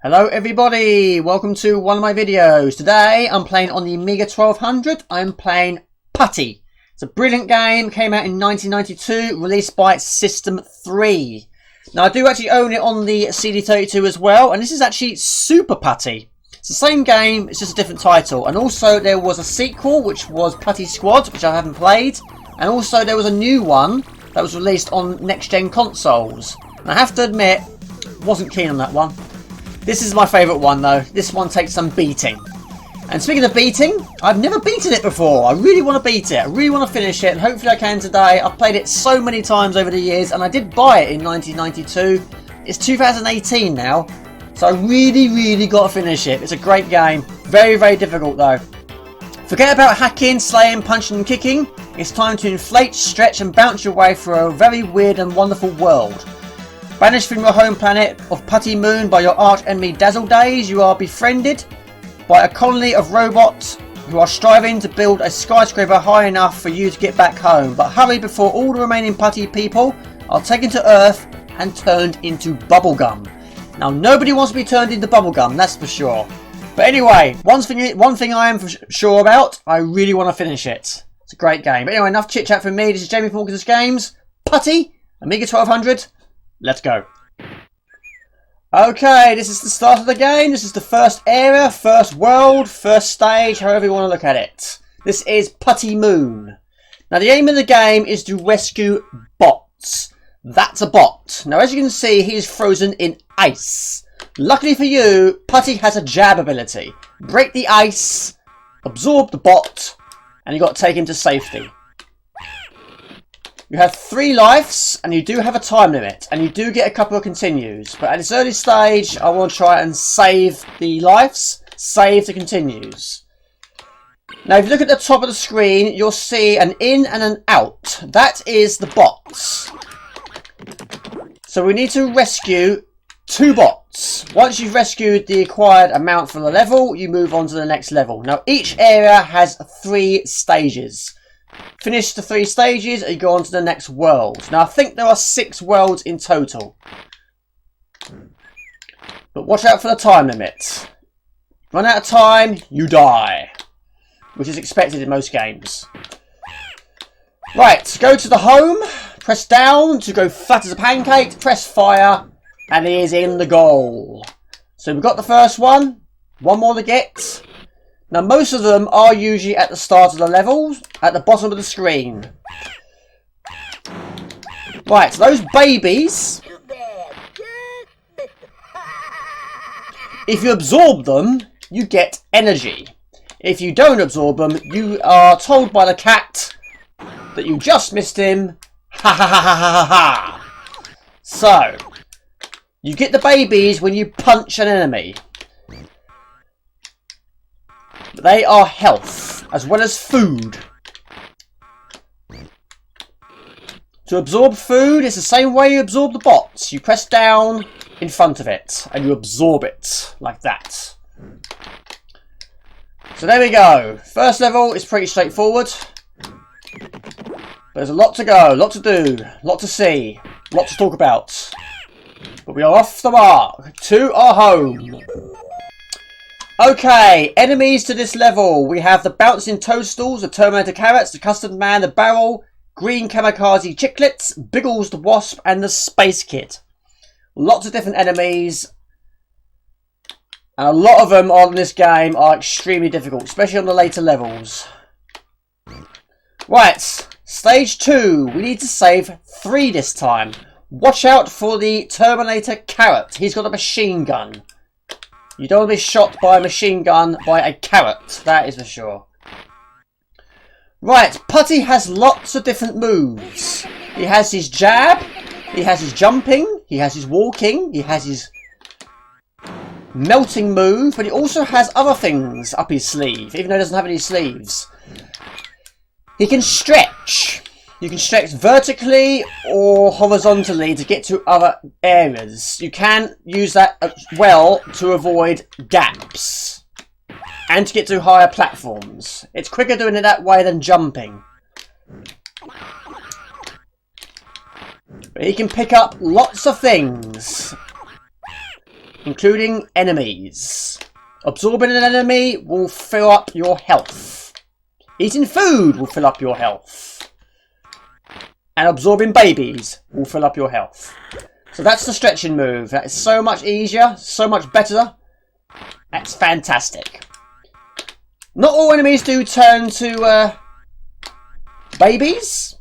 Hello everybody, welcome to one of my videos. Today I'm playing on the Amiga 1200. I'm playing Putty. It's a brilliant game, came out in 1992, released by System 3. Now I do actually own it on the CD32 as well, and this is actually Super Putty. It's the same game, it's just a different title. And also there was a sequel which was Putty Squad, which I haven't played. And also there was a new one that was released on next-gen consoles. And I have to admit, wasn't keen on that one. This is my favourite one though. This one takes some beating. And speaking of beating, I've never beaten it before. I really want to beat it. I really want to finish it. And hopefully I can today. I've played it so many times over the years. And I did buy it in 1992. It's 2018 now. So I really got to finish it. It's a great game. Very difficult though. Forget about hacking, slaying, punching and kicking. It's time to inflate, stretch and bounce your way through a very weird and wonderful world. Banished from your home planet of Putty Moon by your arch enemy Dazzle Days, you are befriended by a colony of robots who are striving to build a skyscraper high enough for you to get back home. But hurry before all the remaining Putty people are taken to Earth and turned into bubblegum. Now nobody wants to be turned into bubblegum, that's for sure. But anyway, one thing I am sure about, I really want to finish it. It's a great game. But anyway, enough chit chat from me. This is Jamie from Morgan's Games. Putty, Amiga 1200. Let's go. Okay, this is the start of the game. This is the first area, first world, first stage, however you want to look at it. This is Putty Moon. Now the aim of the game is to rescue bots. That's a bot. Now as you can see, he is frozen in ice. Luckily for you, Putty has a jab ability. Break the ice, absorb the bot, and you got to take him to safety. You have 3 lives, and you do have a time limit, and you do get a couple of continues. But at this early stage, I want to try and save the lives, save the continues. Now, if you look at the top of the screen, you'll see an in and an out. That is the bots. So we need to rescue 2 bots. Once you've rescued the acquired amount for the level, you move on to the next level. Now, each area has 3 stages. Finish the 3 stages and you go on to the next world. Now I think there are 6 worlds in total. But watch out for the time limit. Run out of time, you die. Which is expected in most games. Right, go to the home. Press down to go flat as a pancake. Press fire. And he is in the goal. So we've got the first one. One more to get. Now most of them are usually at the start of the levels, at the bottom of the screen. Right, so those babies, if you absorb them, you get energy. If you don't absorb them, you are told by the cat that you just missed him. Ha ha ha ha ha ha. So, you get the babies when you punch an enemy. They are health, as well as food. To absorb food, it's the same way you absorb the bots. You press down in front of it, and you absorb it, like that. So there we go. First level is pretty straightforward. But there's a lot to go, a lot to do, a lot to see, a lot to talk about. But we are off the mark to our home. Okay, enemies to this level. We have the bouncing toadstools, the Terminator carrots, the custard man, the barrel, green kamikaze chiclets, Biggles the wasp, and the space kid. Lots of different enemies. And a lot of them on this game are extremely difficult, especially on the later levels. Right, stage 2. We need to save 3 this time. Watch out for the Terminator carrot. He's got a machine gun. You don't want to be shot by a machine gun by a carrot, that is for sure. Right, Putty has lots of different moves. He has his jab, he has his jumping, he has his walking, he has his melting move, but he also has other things up his sleeve, even though he doesn't have any sleeves. He can stretch. You can stretch vertically or horizontally to get to other areas. You can use that as well to avoid gaps and to get to higher platforms. It's quicker doing it that way than jumping. But he can pick up lots of things. including enemies. Absorbing an enemy will fill up your health. Eating food will fill up your health. And absorbing babies will fill up your health. So that's the stretching move. That is so much easier, so much better. That's fantastic. Not all enemies do turn to babies.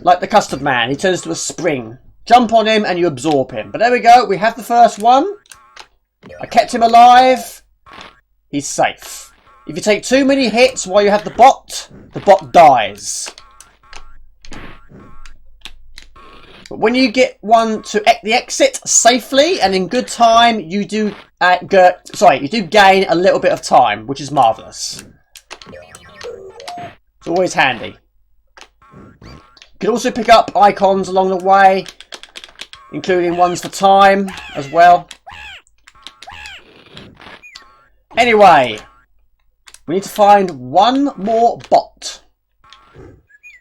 Like the custard man, he turns to a spring. Jump on him and you absorb him. But there we go, we have the first one. I kept him alive. He's safe. If you take too many hits while you have the bot dies. But when you get one to the exit safely and in good time, you do gain a little bit of time, which is marvellous. It's always handy. You can also pick up icons along the way, including ones for time as well. Anyway, we need to find one more bot.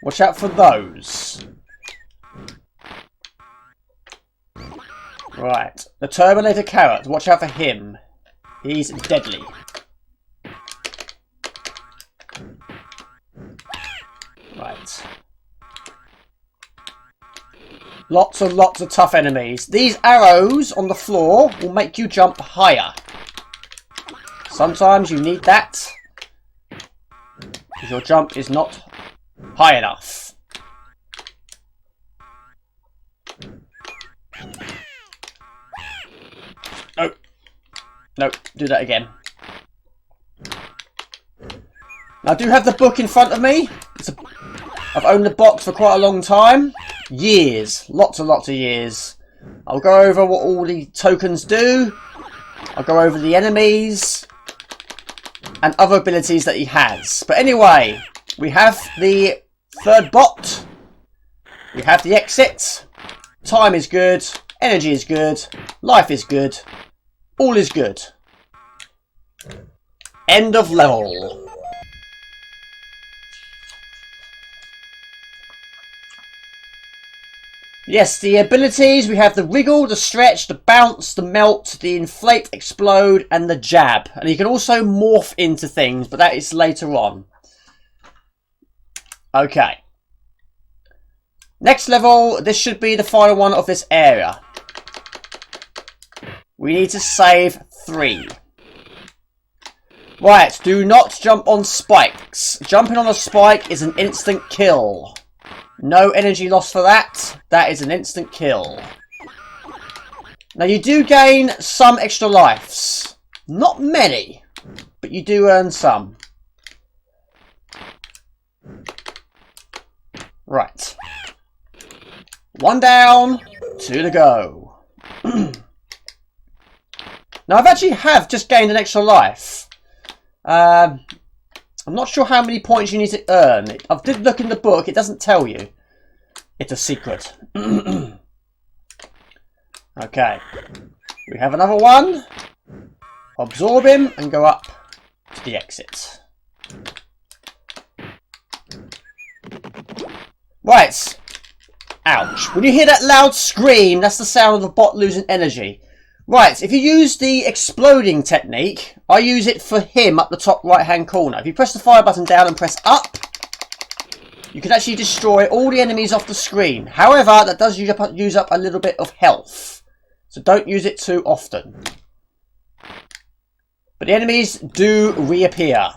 Watch out for those. Right, the Terminator Carrot. Watch out for him. He's deadly. Right. Lots and lots of tough enemies. These arrows on the floor will make you jump higher. Sometimes you need that because your jump is not high enough. No. No, do that again. Now, I do have the book in front of me. I've owned the box for quite a long time. Years. Lots and lots of years. I'll go over what all the tokens do. I'll go over the enemies. And other abilities that he has. But anyway, we have the third bot. We have the exit. Time is good. Energy is good. Life is good. All is good. End of level. Yes, the abilities, we have the wriggle, the stretch, the bounce, the melt, the inflate, explode, and the jab. And you can also morph into things, but that is later on. Okay. Next level, this should be the final one of this area. We need to save 3. Right, do not jump on spikes. Jumping on a spike is an instant kill. No energy loss for that. That is an instant kill. Now you do gain some extra lives. Not many, but you do earn some. Right. 1 down, 2 to go. Now I've actually just gained an extra life. I'm not sure how many points you need to earn. I did look in the book, it doesn't tell you. It's a secret. Okay. We have another one. Absorb him and go up to the exit. Right. Ouch. When you hear that loud scream, that's the sound of the bot losing energy. Right, if you use the exploding technique, I use it for him up the top right hand corner. If you press the fire button down and press up, you can actually destroy all the enemies off the screen. However, that does use up a little bit of health. So don't use it too often. But the enemies do reappear.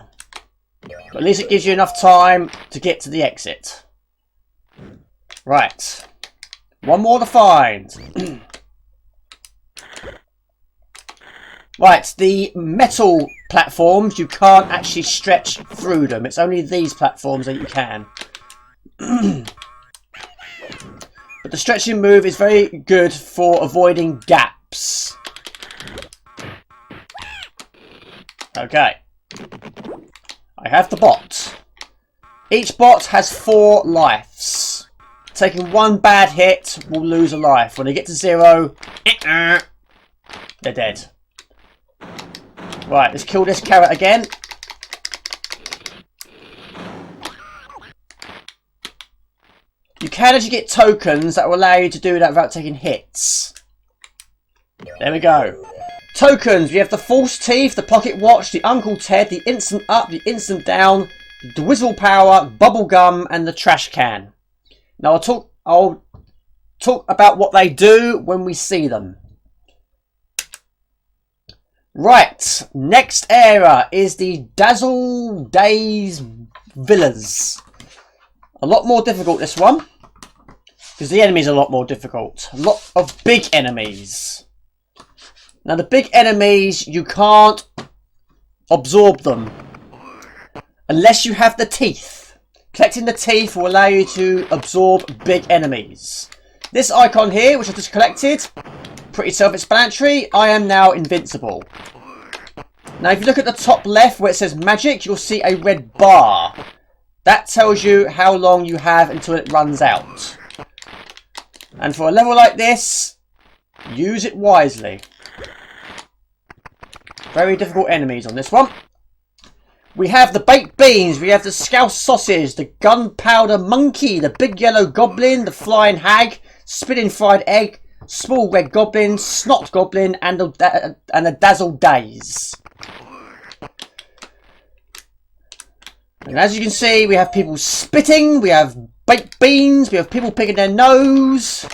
But at least it gives you enough time to get to the exit. Right. One more to find. Right, the metal platforms, you can't actually stretch through them. It's only these platforms that you can. But the stretching move is very good for avoiding gaps. Okay. I have the bot. Each bot has 4 lives. Taking 1 bad hit will lose a life. When they get to 0, they're dead. Right, let's kill this carrot again. You can actually get tokens that will allow you to do that without taking hits. There we go. tokens. We have the false teeth, the pocket watch, the Uncle Ted, the instant up, the instant down, the whistle power, bubble gum, and the trash can. Now I'll talk about what they do when we see them. Right, next area is the Dazzle Days villas. A lot more difficult, this one, because the enemies are a lot more difficult. A lot of big enemies. Now the big enemies, you can't absorb them unless you have the teeth. Collecting the teeth will allow you to absorb big enemies. This icon here, which I just collected, pretty self-explanatory. I am now invincible. Now if you look at the top left where it says magic, you'll see a red bar. That tells you how long you have until it runs out. And for a level like this, use it wisely. Very difficult enemies on this one. We have the baked beans, we have the scouse sausage, the gunpowder monkey, the big yellow goblin, the flying hag, spinning fried egg, small red goblin, snot goblin, and the Dazzle Days. And as you can see, we have people spitting, we have baked beans, we have people picking their nose.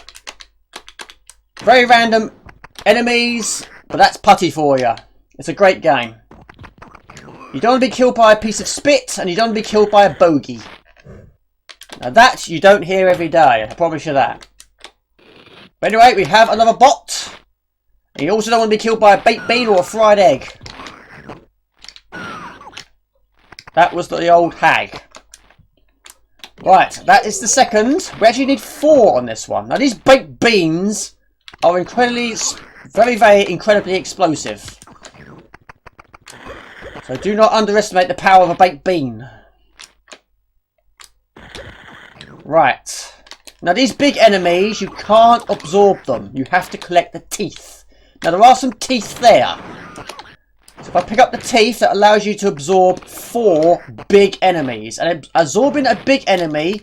Very random enemies, but that's Putty for you. It's a great game. You don't want to be killed by a piece of spit, and you don't want to be killed by a bogey. Now that you don't hear every day, I promise you that. But anyway, we have another bot. And you also don't want to be killed by a baked bean or a fried egg. That was the old hag. Right, that is the second. We actually need 4 on this one. Now these baked beans are incredibly, very incredibly explosive. So do not underestimate the power of a baked bean. Right. Now these big enemies, you can't absorb them. You have to collect the teeth. Now there are some teeth there. So if I pick up the teeth, that allows you to absorb 4 big enemies. And absorbing a big enemy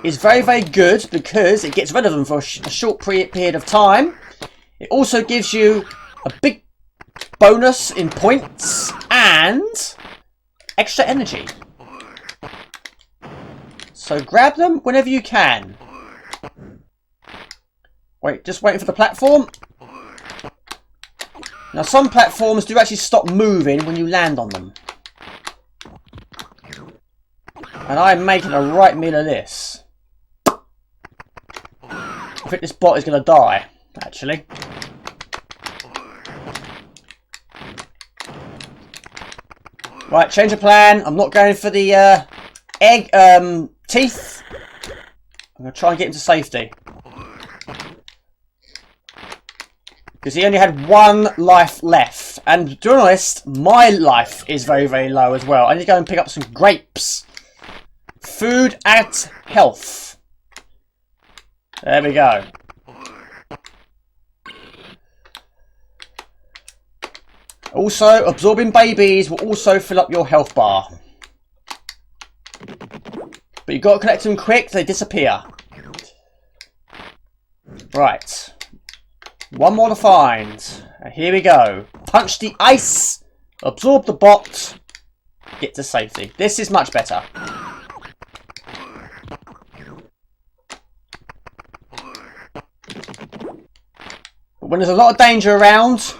is very good because it gets rid of them for a short period of time. It also gives you a big bonus in points and extra energy. So grab them whenever you can. Wait, just waiting for the platform. Now some platforms do actually stop moving when you land on them. And I'm making a right meal of this. I think this bot is going to die, actually. Right, change of plan. I'm not going for the teeth. I'm going to try and get him to safety. Because he only had 1 life left. And to be honest, my life is very low as well. I need to go and pick up some grapes. Food adds health. There we go. Also, absorbing babies will also fill up your health bar. But you've got to collect them quick, they disappear. Right. 1 more to find. And here we go. Punch the ice. Absorb the bot. Get to safety. This is much better. But when there's a lot of danger around,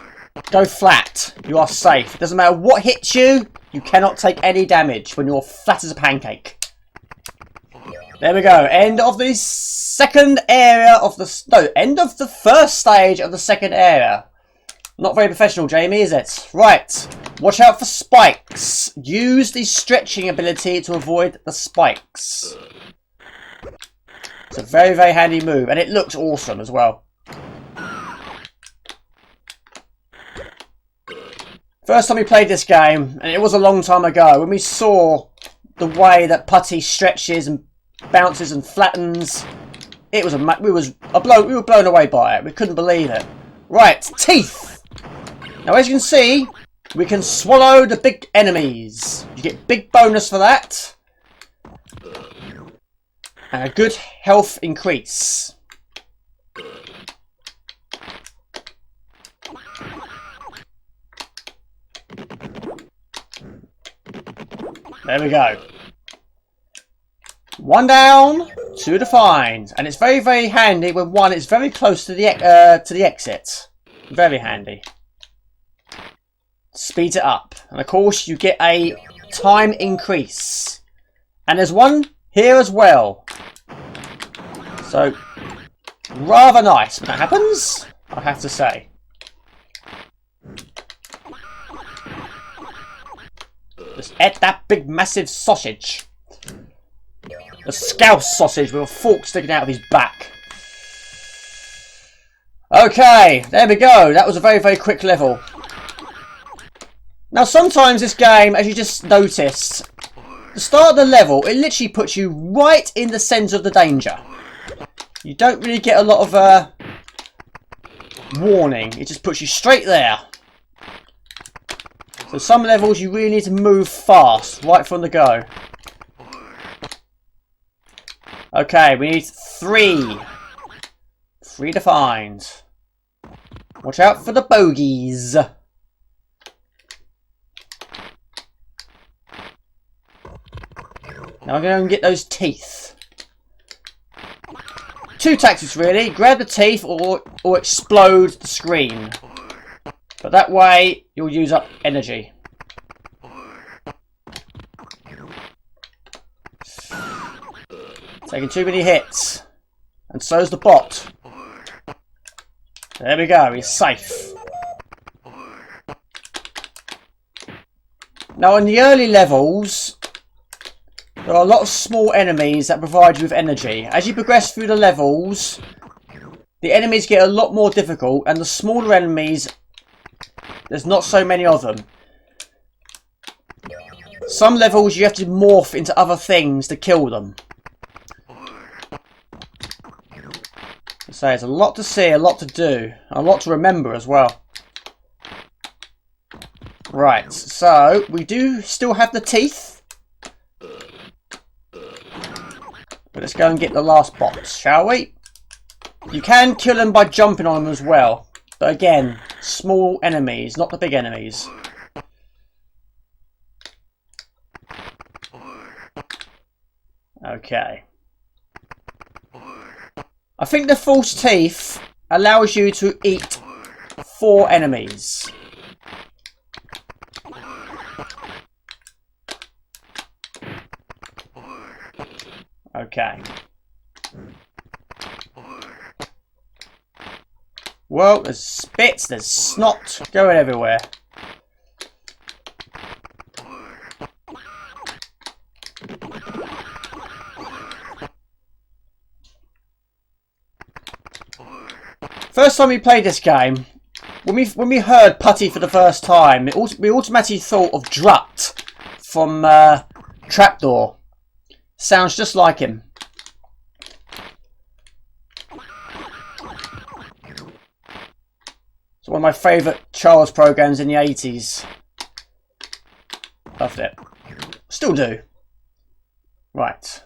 go flat. You are safe. It doesn't matter what hits you. You cannot take any damage when you're flat as a pancake. There we go. End of the second area of the... No, end of the first stage of the second area. Not very professional, Jamie, is it? Right. Watch out for spikes. Use the stretching ability to avoid the spikes. It's a very handy move. And it looks awesome as well. First time we played this game, and it was a long time ago, when we saw the way that Putty stretches and bounces and flattens, it was we were blown away by it. We couldn't believe it. Right, teeth. Now as you can see, we can swallow the big enemies. You get big bonus for that. And a good health increase. There we go. One down, two defined, and it's very, very handy when one is very close to the exit. Very handy. Speeds it up, and of course you get a time increase, and there's one here as well. So rather nice when that happens, I have to say. Just eat that big massive sausage. A scouse sausage with a fork sticking out of his back. Okay, there we go. That was a very, very quick level. Now sometimes this game, as you just noticed, the start of the level, it literally puts you right in the centre of the danger. You don't really get a lot of warning. It just puts you straight there. So some levels you really need to move fast, right from the go. Okay, we need three. Three defined. Watch out for the bogeys. Now I'm going to get those teeth. Two tactics really. Grab the teeth or explode the screen. But that way you'll use up energy. Taking too many hits. And so's the bot. There we go, he's safe. Now in the early levels, there are a lot of small enemies that provide you with energy. As you progress through the levels, the enemies get a lot more difficult, and the smaller enemies, there's not so many of them. Some levels you have to morph into other things to kill them. So there's a lot to see, a lot to do, a lot to remember as well. Right, so we do still have the teeth. But let's go and get the last box, shall we? You can kill them by jumping on them as well. But again, small enemies, not the big enemies. Okay. I think the false teeth allows you to eat 4 enemies. Okay. Well, there's spits, there's snot going everywhere. First time we played this game, when we heard Putty for the first time, we automatically thought of Drut from Trapdoor. Sounds just like him. It's one of my favourite child's programs in the 80s. Loved it. Still do. Right.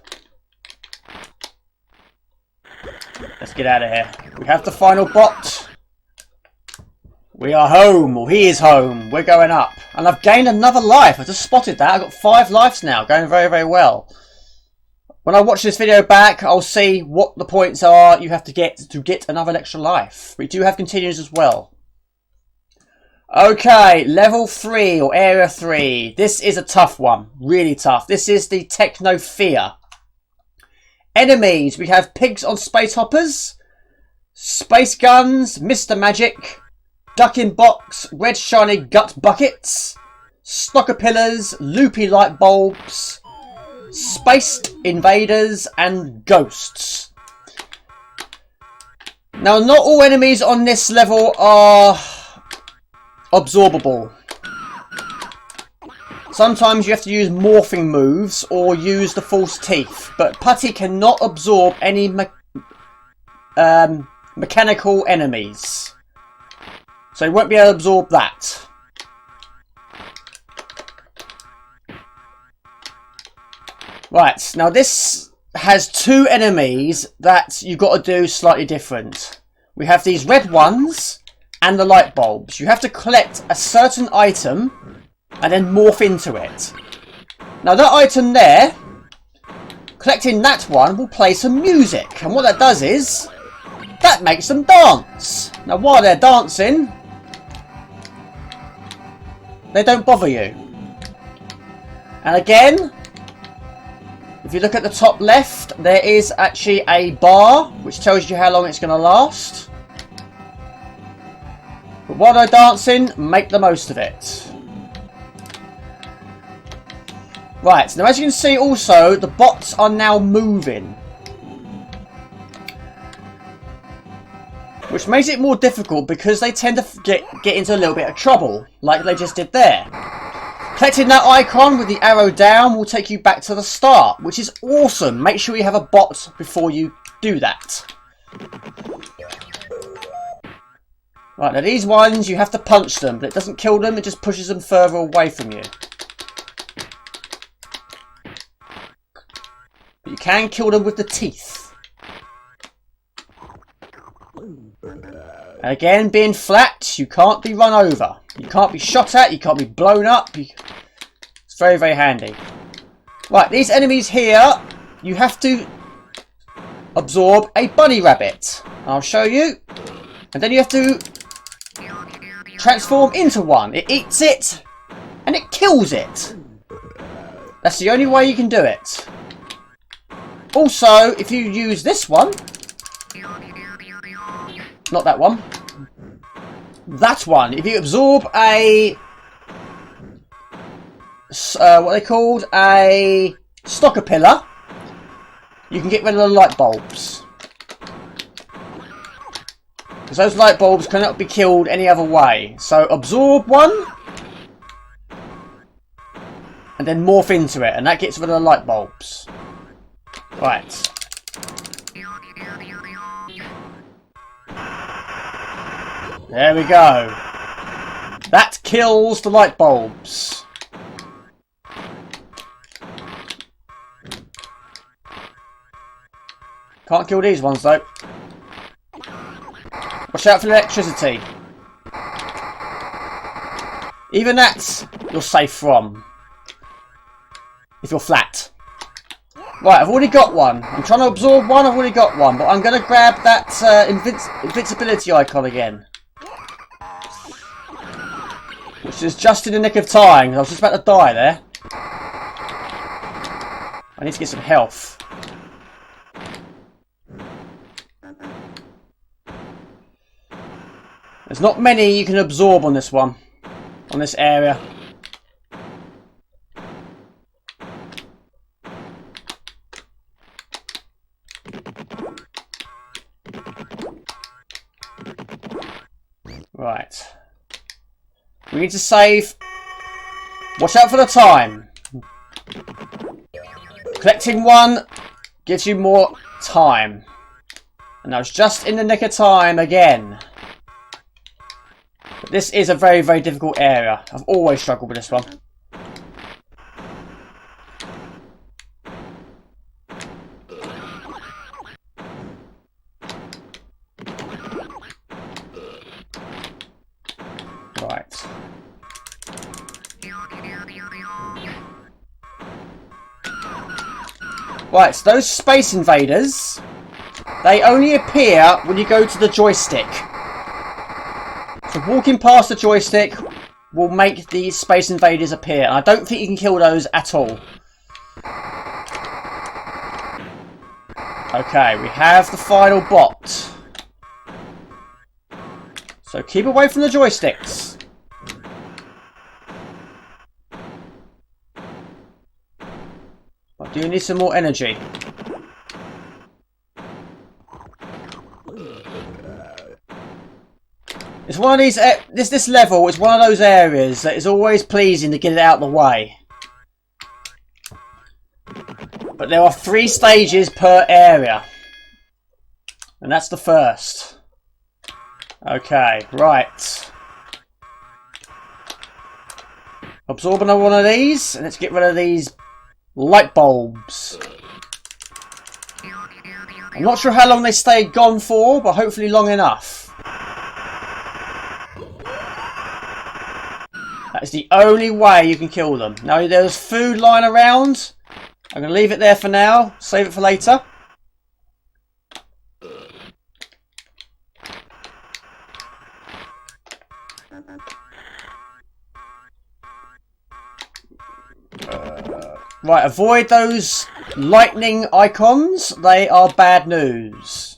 Let's get out of here. We have the final bot. We are home. Or he is home. We're going up. And I've gained another life. I just spotted that. I've got 5 lives now. Going very, very well. When I watch this video back, I'll see what the points are you have to get another extra life. We do have continues as well. Okay, level 3 or area 3. This is a tough one. Really tough. This is the Techno Fear. Enemies, we have pigs on space hoppers, space guns, Mr. Magic, duck in box, red shiny gut buckets, stocker pillars, loopy light bulbs, spaced invaders, and ghosts. Now, not all enemies on this level are absorbable. Sometimes you have to use morphing moves or use the false teeth, but Putty cannot absorb any mechanical enemies. So he won't be able to absorb that. Right, now this has 2 enemies that you've got to do slightly different. We have these red ones and the light bulbs. You have to collect a certain item and then morph into it. Now that item there, collecting that one will play some music. And what that does is, that makes them dance. Now while they're dancing, they don't bother you. And again, if you look at the top left, there is actually a bar which tells you how long it's going to last. But while they're dancing, make the most of it. Right, now as you can see also, the bots are now moving. Which makes it more difficult because they tend to get into a little bit of trouble, like they just did there. Collecting that icon with the arrow down will take you back to the start, which is awesome. Make sure you have a bot before you do that. Right, now these ones, you have to punch them, but it doesn't kill them, it just pushes them further away from you. But you can kill them with the teeth. And again, being flat, you can't be run over. You can't be shot at, you can't be blown up. It's very, very handy. Right, these enemies here, you have to absorb a bunny rabbit. I'll show you. And then you have to transform into one. It eats it, and it kills it. That's the only way you can do it. Also, if you use this one, not that one, that one, if you absorb a, what they called, a stalker pillar, you can get rid of the light bulbs. Because those light bulbs cannot be killed any other way. So absorb one, and then morph into it, and that gets rid of the light bulbs. Right. There we go. That kills the light bulbs. Can't kill these ones though. Watch out for the electricity. Even that you're safe from. If you're flat. Right, I've already got one. I'm trying to absorb one, I've already got one. But I'm going to grab that invincibility icon again. Which is just in the nick of time. I was just about to die there. I need to get some health. There's not many you can absorb on this one. On this area. Right. We need to save. Watch out for the time. Collecting one gives you more time. And I was just in the nick of time again. But this is a very, very difficult area. I've always struggled with this one. Right. Right, so those Space Invaders, they only appear when you go to the joystick. So walking past the joystick will make the Space Invaders appear. And I don't think you can kill those at all. Okay, we have the final bot. So keep away from the joysticks. I do need some more energy. It's one of these. This level is one of those areas that is always pleasing to get it out of the way. But there are 3 stages per area, and that's the first. Okay, right. Absorb another one of these, and let's get rid of these light bulbs. I'm not sure how long they stay gone for, but hopefully long enough. That That is the only way you can kill them. Now, there's food lying around. I'm going to leave it there for now. Save it for later. Right, avoid those lightning icons. They are bad news.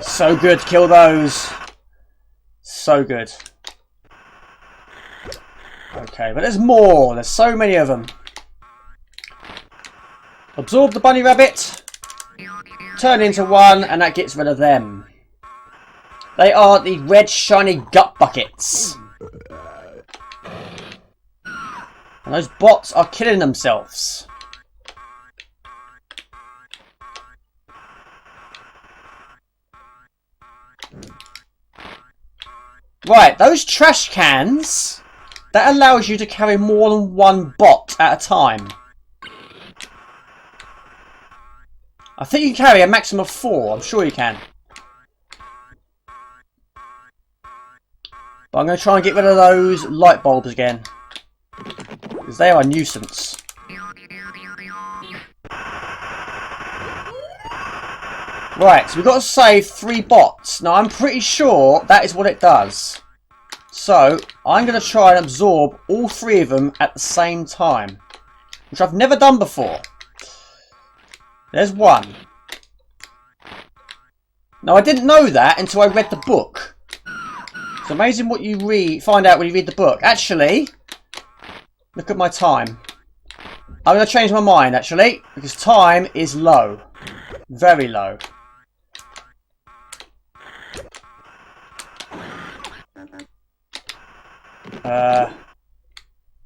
So good, kill those. So good. Okay, but there's more. There's so many of them. Absorb the bunny rabbit. Turn into one, and that gets rid of them. They are the red shiny gut buckets. And those bots are killing themselves. Right, those trash cans, that allows you to carry more than one bot at a time. I think you can carry a maximum of 4, I'm sure you can. But I'm going to try and get rid of those light bulbs again, because they are a nuisance. Right, so we've got to save 3 bots. Now, I'm pretty sure that is what it does. So, I'm going to try and absorb all 3 of them at the same time, which I've never done before. There's one. Now, I didn't know that until I read the book. It's amazing what you find out when you read the book. Actually, look at my time. I'm going to change my mind, actually, because time is low. Very low.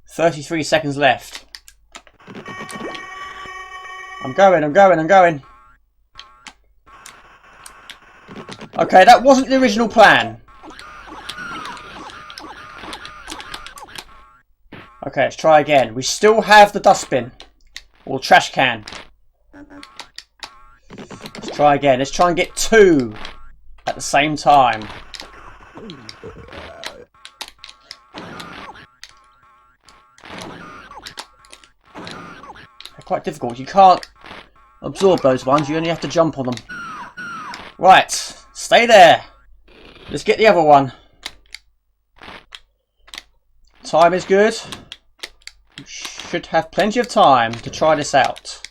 33 seconds left. I'm going. Okay, that wasn't the original plan. Okay, let's try again. We still have the dustbin. Or trash can. Let's try again. Let's try and get 2 at the same time. They're quite difficult. You can't absorb those ones. You only have to jump on them. Right. Stay there. Let's get the other one. Time is good. You should have plenty of time to try this out.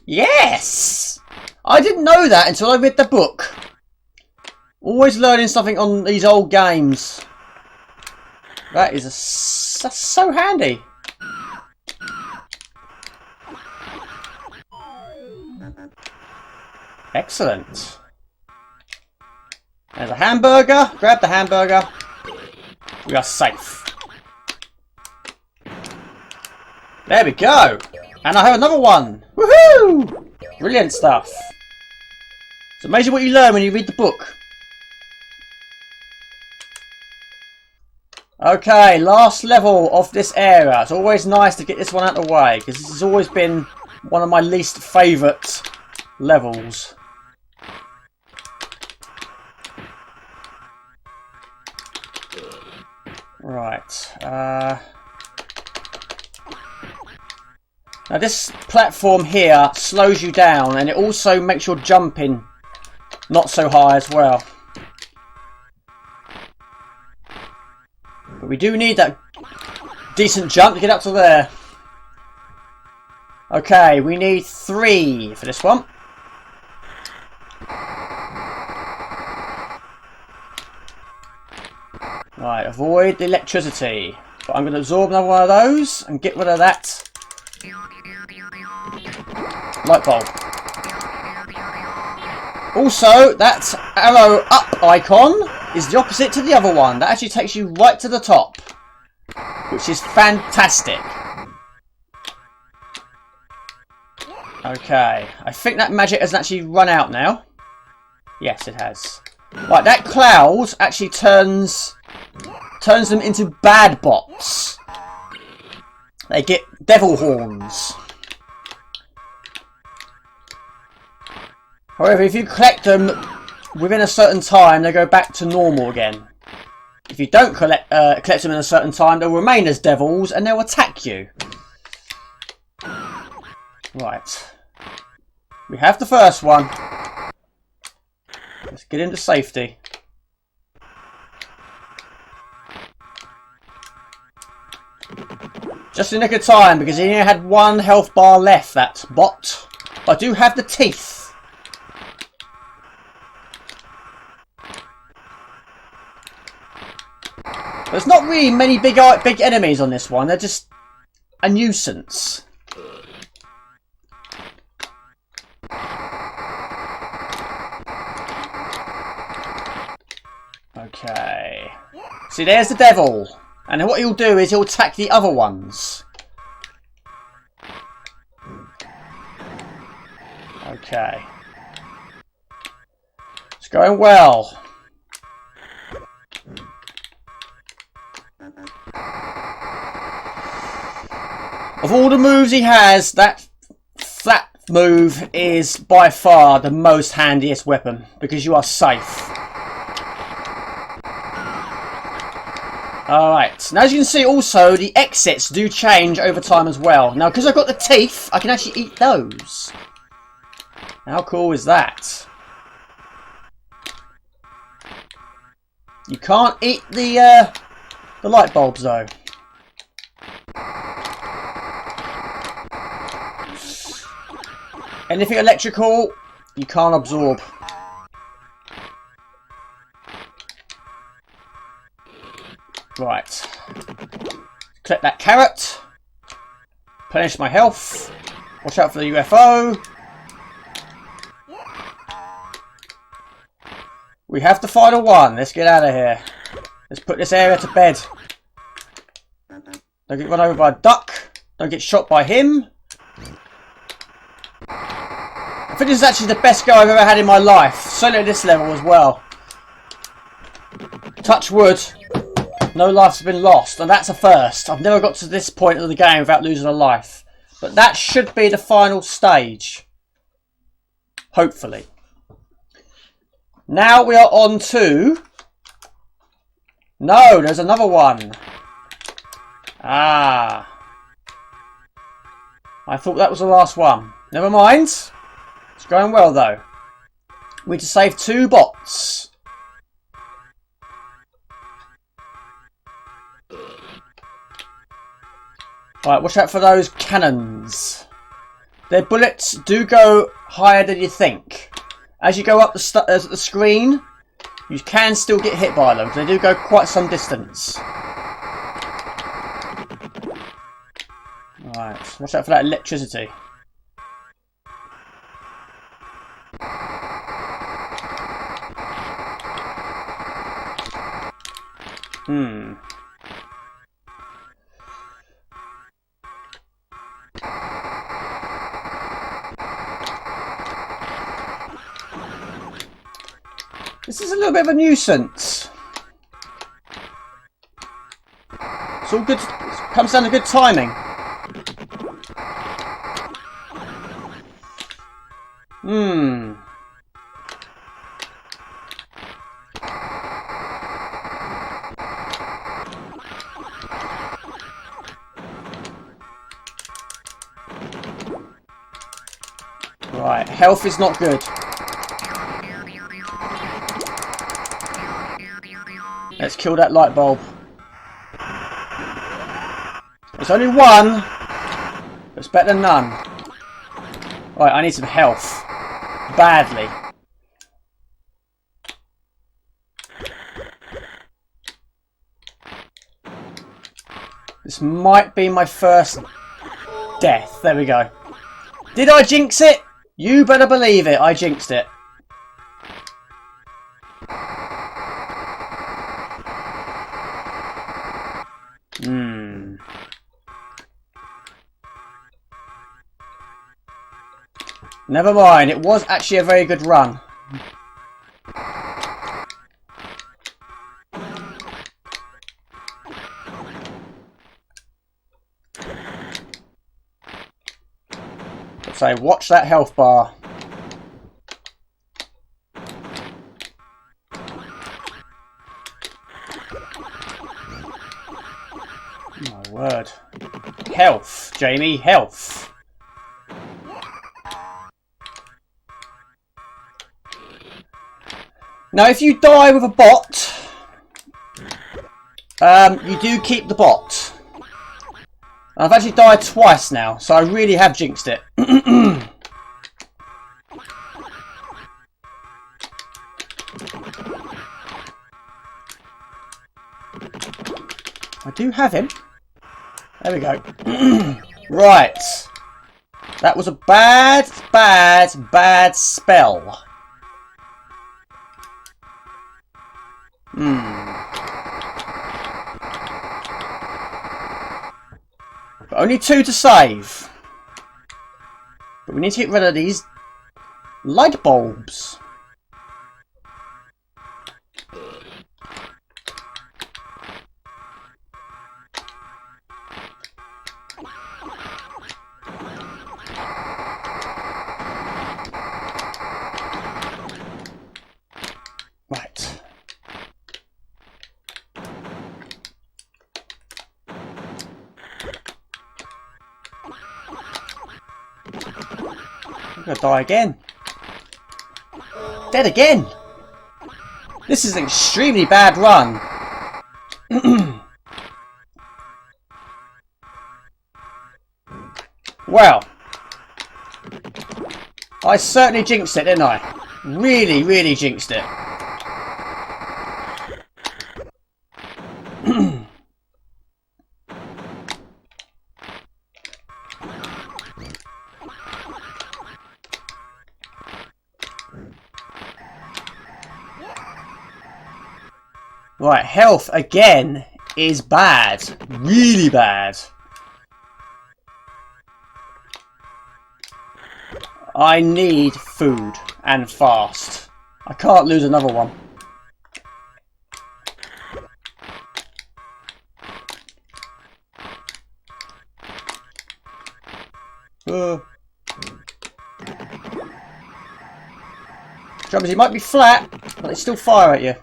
Yes! I didn't know that until I read the book. Always learning something on these old games. That's so handy. Excellent. There's a hamburger. Grab the hamburger. We are safe. There we go. And I have another one. Woohoo! Brilliant stuff. It's amazing what you learn when you read the book. Okay, last level of this area. It's always nice to get this one out of the way, because this has always been one of my least favourite levels. Right. Now this platform here slows you down, and it also makes your jumping not so high as well. But we do need that decent jump to get up to there. Okay, we need 3 for this one. Right, avoid the electricity. But I'm going to absorb another one of those and get rid of that light bulb. Also, that arrow up icon is the opposite to the other one. That actually takes you right to the top, which is fantastic. Okay, I think that magic has actually run out now. Yes, it has. Right, that cloud actually turns them into bad bots. They get devil horns. However, if you collect them within a certain time, they go back to normal again. If you don't collect them in a certain time, they'll remain as devils and they'll attack you. Right. We have the first one. Let's get into safety. Just in the nick of time, because he only had one health bar left, that bot. I do have the teeth. There's not really many big enemies on this one. They're just a nuisance. Okay. See, there's the devil. And what he'll do is he'll attack the other ones. Okay. It's going well. Of all the moves he has, that flat move is by far the most handiest weapon because you are safe. Alright, now as you can see also the exits do change over time as well. Now because I've got the teeth, I can actually eat those. How cool is that? You can't eat the light bulbs though. Anything electrical, you can't absorb. Right. Collect that carrot. Replenish my health. Watch out for the UFO. We have the final one. Let's get out of here. Let's put this area to bed. Don't get run over by a duck. Don't get shot by him. I think this is actually the best go I've ever had in my life. Certainly at this level as well. Touch wood. No lives have been lost. And that's a first. I've never got to this point of the game without losing a life. But that should be the final stage. Hopefully. Now we are on to... No, there's another one. Ah. I thought that was the last one. Never mind. It's going well though. We need to save 2 bots. Right, watch out for those cannons. Their bullets do go higher than you think. As you go up the screen, you can still get hit by them. They do go quite some distance. Right, watch out for that electricity. This is a little bit of a nuisance. It's all good. It comes down to good timing. Right, health is not good. Let's kill that light bulb. There's only one, but it's better than none. Right, I need some health. Badly. This might be my first death. There we go. Did I jinx it? You better believe it. I jinxed it. Never mind, it was actually a very good run. Let's say, watch that health bar. Health, Jamie, health. Now, if you die with a bot, you do keep the bot. I've actually died twice now, so I really have jinxed it. I do have him. There we go. Right. That was a bad spell. But only 2 to save. But we need to get rid of these light bulbs. Right. I'm gonna die again. Dead again. This is an extremely bad run. Well, I certainly jinxed it, didn't I? Really jinxed it. Right, health again is bad. Really bad. I need food and fast. I can't lose another one. Jumpers, he might be flat, but they still fire at you.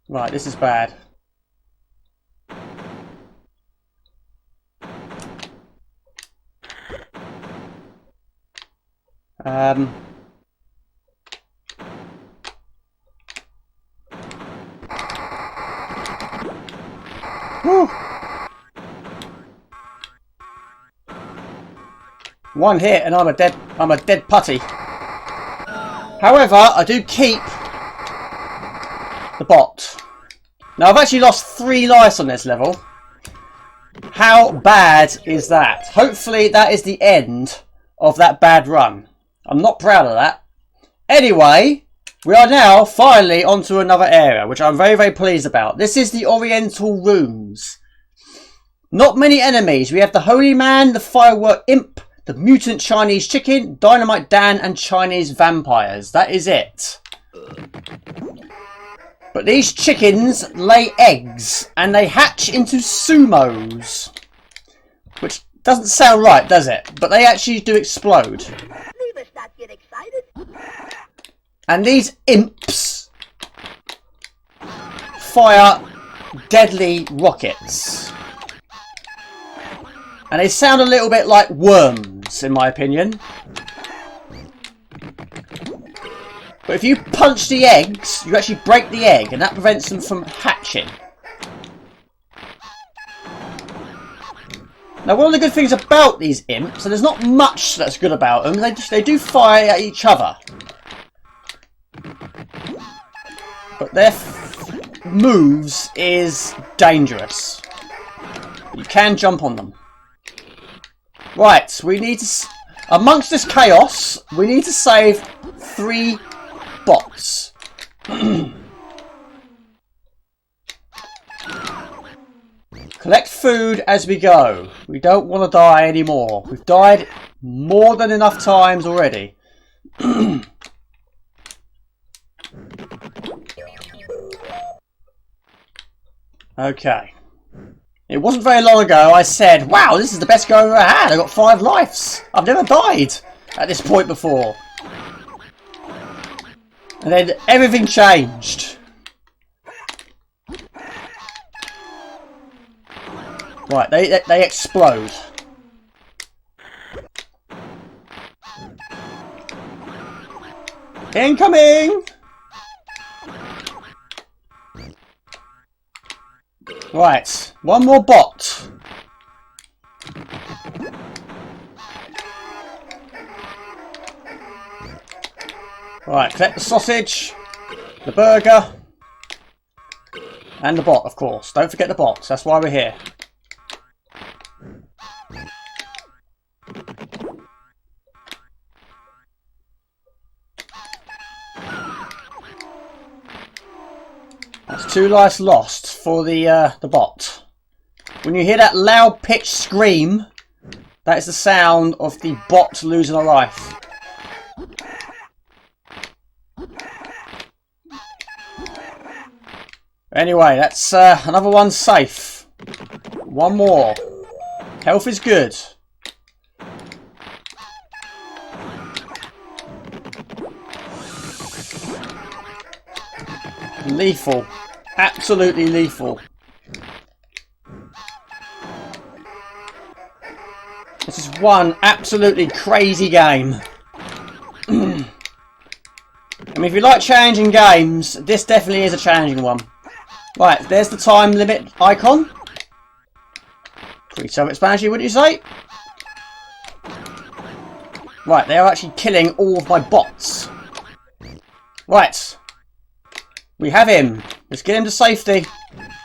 Right, this is bad. Whew. One hit and I'm a dead putty. However, I do keep the bot. Now I've actually lost 3 lives on this level. How bad is that? Hopefully that is the end of that bad run. I'm not proud of that. Anyway, we are now finally onto another area, which I'm very pleased about. This is the Oriental rooms. Not many enemies. We have the Holy Man, the Firework Imp, the Mutant Chinese Chicken, Dynamite Dan, and Chinese Vampires. That is it. But these chickens lay eggs and they hatch into sumos. Which doesn't sound right, does it? But they actually do explode. Leave us not get excited. And these imps fire deadly rockets. And they sound a little bit like worms, in my opinion. But if you punch the eggs, you actually break the egg, and that prevents them from hatching. Now, one of the good things about these imps, and there's not much that's good about them, they do fire at each other. But their moves is dangerous. You can jump on them. Right, we need to... Amongst this chaos, we need to save 3 bots. Collect food as we go. We don't want to die anymore. We've died more than enough times already. Okay. It wasn't very long ago I said, wow, this is the best go I've ever had. I got 5 lives. I've never died at this point before. And then everything changed. Right, they explode. Incoming! Right, one more bot. Right, collect the sausage, the burger, and the bot, of course. Don't forget the bots, that's why we're here. That's 2 lives lost for the bot. When you hear that loud pitched scream, that is the sound of the bot losing a life. Anyway, that's another one safe. One more. Health is good. Lethal. Absolutely lethal. This is one absolutely crazy game. I mean, if you like challenging games, this definitely is a challenging one. Right, there's the time limit icon. Pretty self-explanatory, wouldn't you say? Right, they are actually killing all of my bots. Right. We have him. Let's get him to safety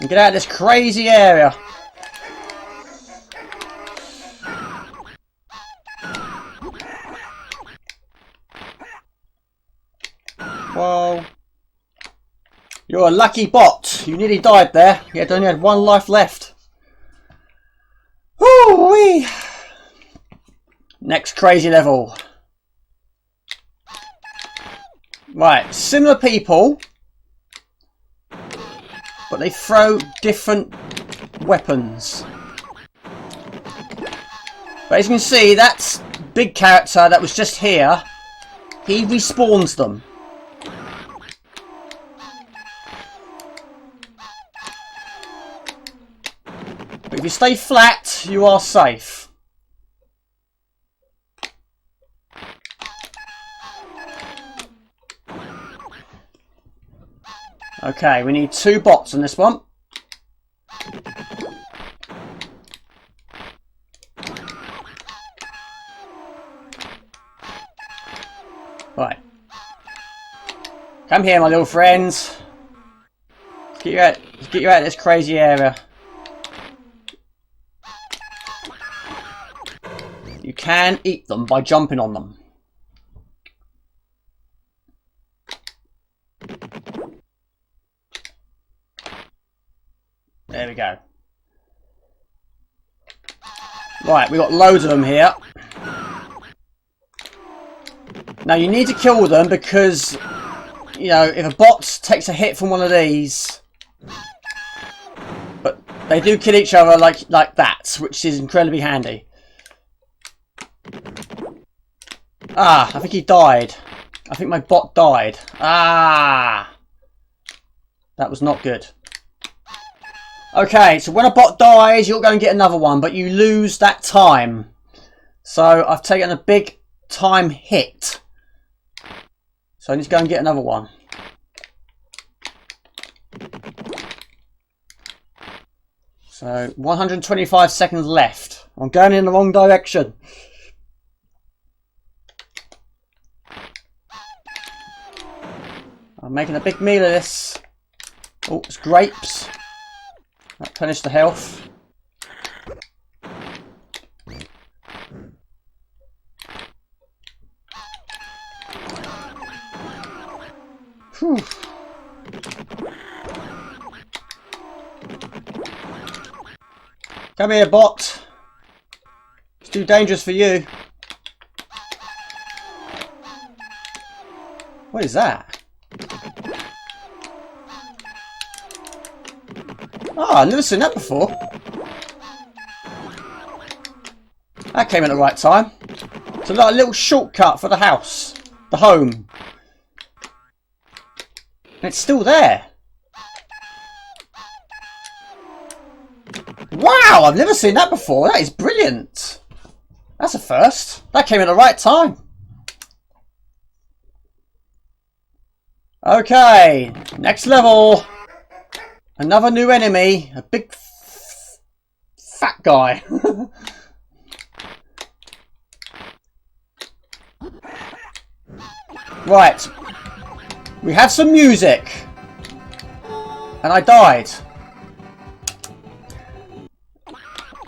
and get out of this crazy area. Whoa. You're a lucky bot. You nearly died there. You only had 1 life left. Woo-wee. Next crazy level. Right, similar people, but they throw different weapons. But as you can see, that big character that was just here, he respawns them. But if you stay flat, you are safe. Okay, we need 2 bots on this one. Right. Come here, my little friends. Let's get you out of this crazy area. You can eat them by jumping on them. There we go. Right, we've got loads of them here. Now you need to kill them because, you know, if a bot takes a hit from one of these, but they do kill each other like that, which is incredibly handy. Ah, I think he died. I think my bot died. Ah, that was not good. Okay, so when a bot dies, you'll go and get another one, but you lose that time. So I've taken a big time hit. So I need to go and get another one. So 125 seconds left. I'm going in the wrong direction. I'm making a big meal of this. Oh, it's grapes. Replenish the health. Whew. Come here, bot. It's too dangerous for you. What is that? Oh, I've never seen that before. That came at the right time. It's like a little shortcut for the house. The home. And it's still there. Wow, I've never seen that before. That is brilliant. That's a first. That came at the right time. Okay, next level. Another new enemy. A big fat guy. Right. We have some music. And I died.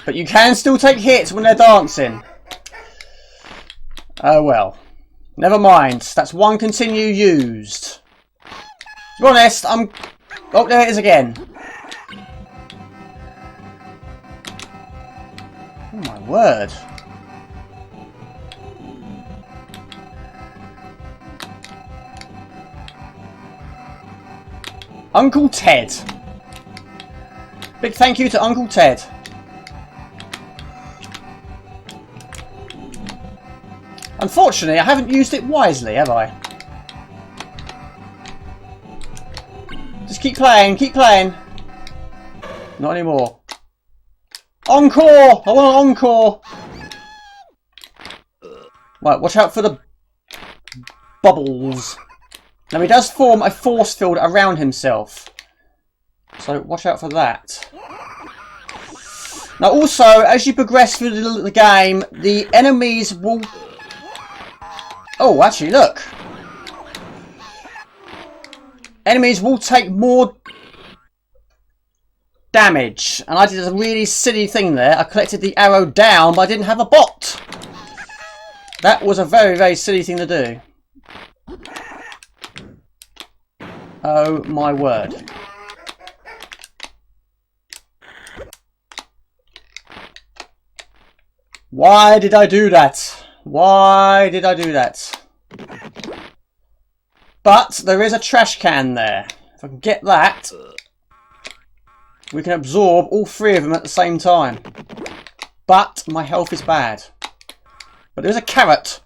But you can still take hits when they're dancing. Oh well. Never mind. That's one continue used. To be honest, I'm... Oh, there it is again. Oh my word. Uncle Ted. Big thank you to Uncle Ted. Unfortunately, I haven't used it wisely, have I? Just keep playing, keep playing. Not anymore. Encore! I want an encore! Right, watch out for the bubbles. Now he does form a force field around himself. So watch out for that. Now also, as you progress through the game, the enemies will... Oh, actually, look. Enemies will take more damage. And I did a really silly thing there. I collected the arrow down, but I didn't have a bot. That was a very, very silly thing to do. Oh my word. Why did I do that? Why did I do that? But there is a trash can there. If I can get that, we can absorb all three of them at the same time. But my health is bad. But there's a carrot.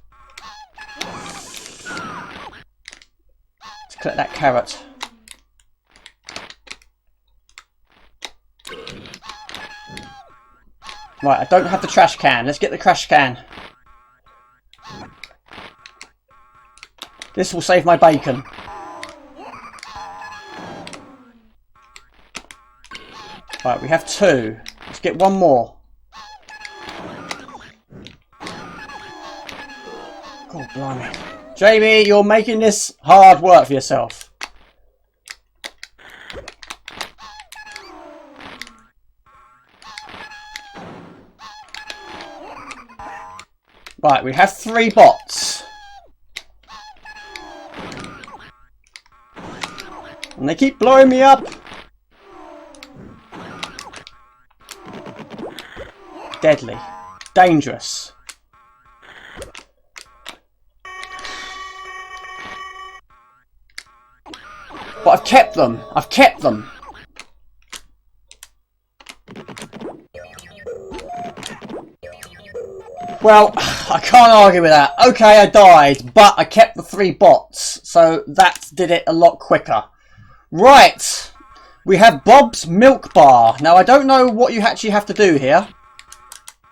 Let's collect that carrot. Right, I don't have the trash can. Let's get the trash can. This will save my bacon. Right, we have two. Let's get one more. God blimey. Jamie, you're making this hard work for yourself. Right, we have 3 bots. And they keep blowing me up. Deadly. Dangerous. But I've kept them. I've kept them. Well, I can't argue with that. Okay, I died, but I kept the 3 bots. So that did it a lot quicker. Right. We have Bob's Milk Bar. Now, I don't know what you actually have to do here.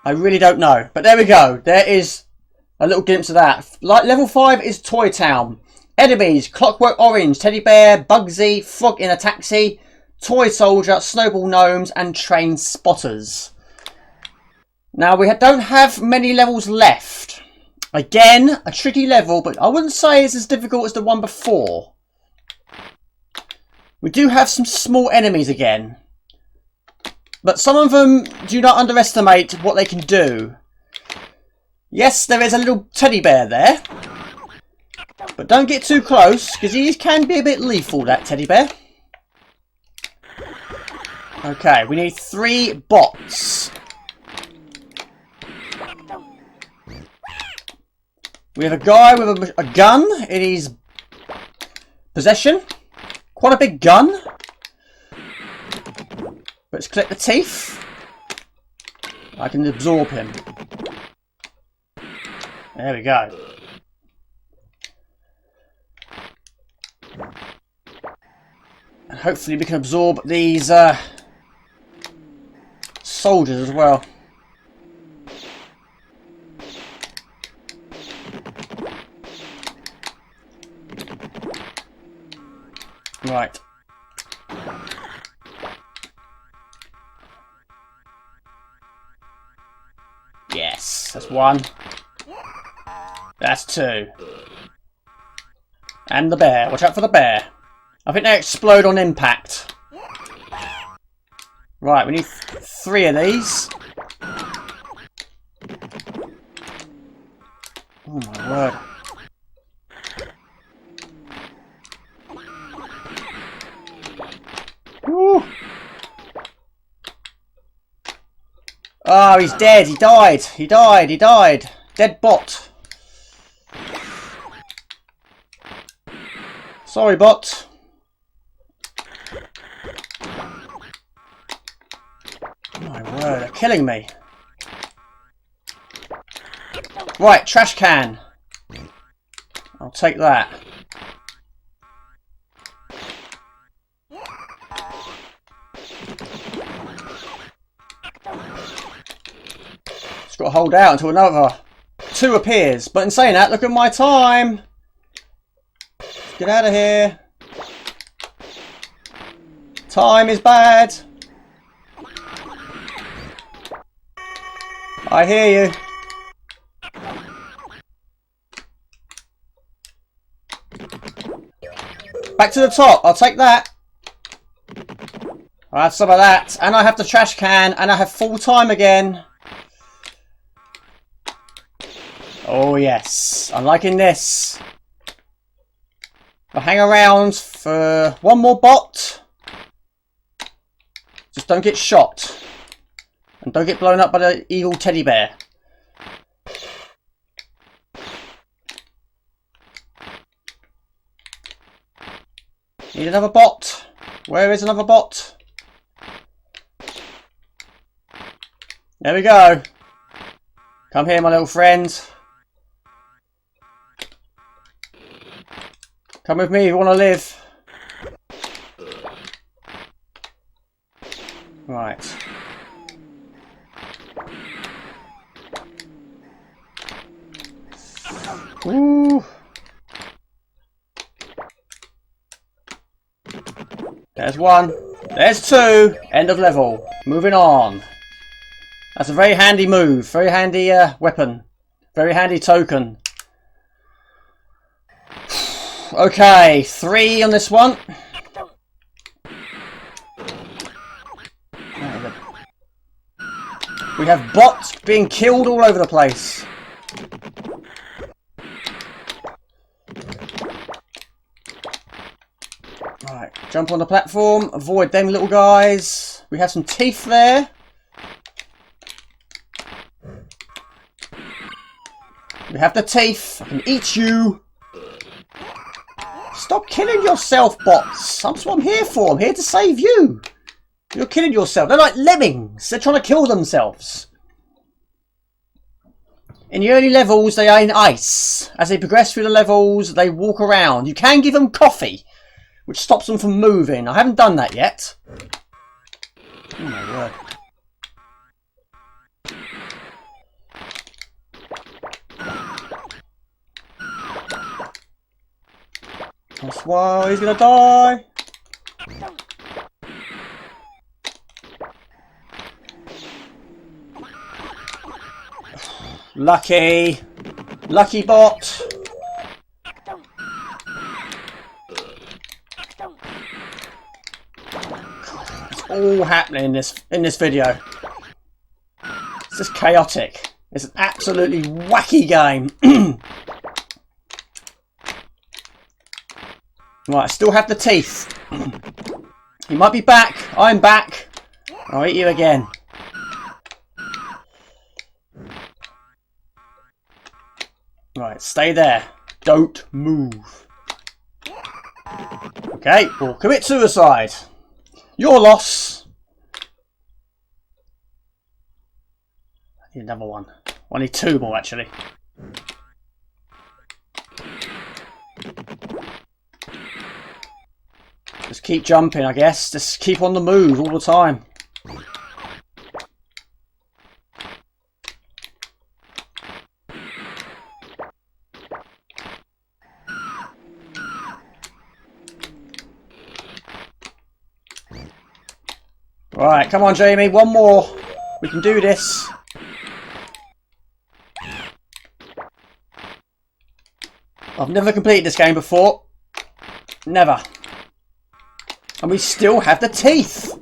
I really don't know. But there we go. There is a little glimpse of that. Like level 5 is Toy Town. Enemies, Clockwork Orange, Teddy Bear, Bugsy, Frog in a Taxi, Toy Soldier, Snowball Gnomes, and Train Spotters. Now, we don't have many levels left. Again, a tricky level, but I wouldn't say it's as difficult as the one before. We do have some small enemies again. But some of them, do not underestimate what they can do. Yes, there is a little teddy bear there. But don't get too close, because he can be a bit lethal, that teddy bear. Okay, we need 3 bots. We have a guy with a gun in his possession. Quite a big gun. Let's collect the teeth. I can absorb him. There we go. And hopefully we can absorb these soldiers as well. Right. Yes, that's one. That's two. And the bear. Watch out for the bear. I think they explode on impact. Right, we need 3 of these. Oh my word. Woo. Oh, he's dead. He died. He died. He died. Dead bot. Sorry, bot. Oh my word, they're killing me. Right, trash can. I'll take that. Just got to hold out until another 2 appears. But in saying that, look at my time. Get out of here. Time is bad. I hear you. Back to the top. I'll take that. I'll have some of that. And I have the trash can. And I have full time again. Oh yes. I'm liking this. I'll hang around for one more bot. Just don't get shot. And don't get blown up by the evil teddy bear. Need another bot. Where is another bot? There we go. Come here, my little friend. Come with me if you want to live. Right. Ooh. There's 1. There's 2. End of level. Moving on. That's a very handy move. Very handy weapon. Very handy token. Okay, 3 on this one. We have bots being killed all over the place. Right, jump on the platform, avoid them little guys. We have some teeth there. We have the teeth. I can eat you. Stop killing yourself, bots. That's what I'm here for. I'm here to save you. You're killing yourself. They're like lemmings. They're trying to kill themselves. In the early levels, they are in ice. As they progress through the levels, they walk around. You can give them coffee, which stops them from moving. I haven't done that yet. Oh my word. That's why he's gonna die. Lucky. Lucky bot. It's all happening in this video. It's just chaotic. It's an absolutely wacky game. Right, I still have the teeth. You might be back. I'm back. I'll eat you again. Right, stay there. Don't move. Okay, we'll commit suicide. Your loss. I need another one. I need 2 more, actually. Just keep jumping, I guess. Just keep on the move all the time. Right, come on, Jamie. One more. We can do this. I've never completed this game before. Never. And we still have the teeth.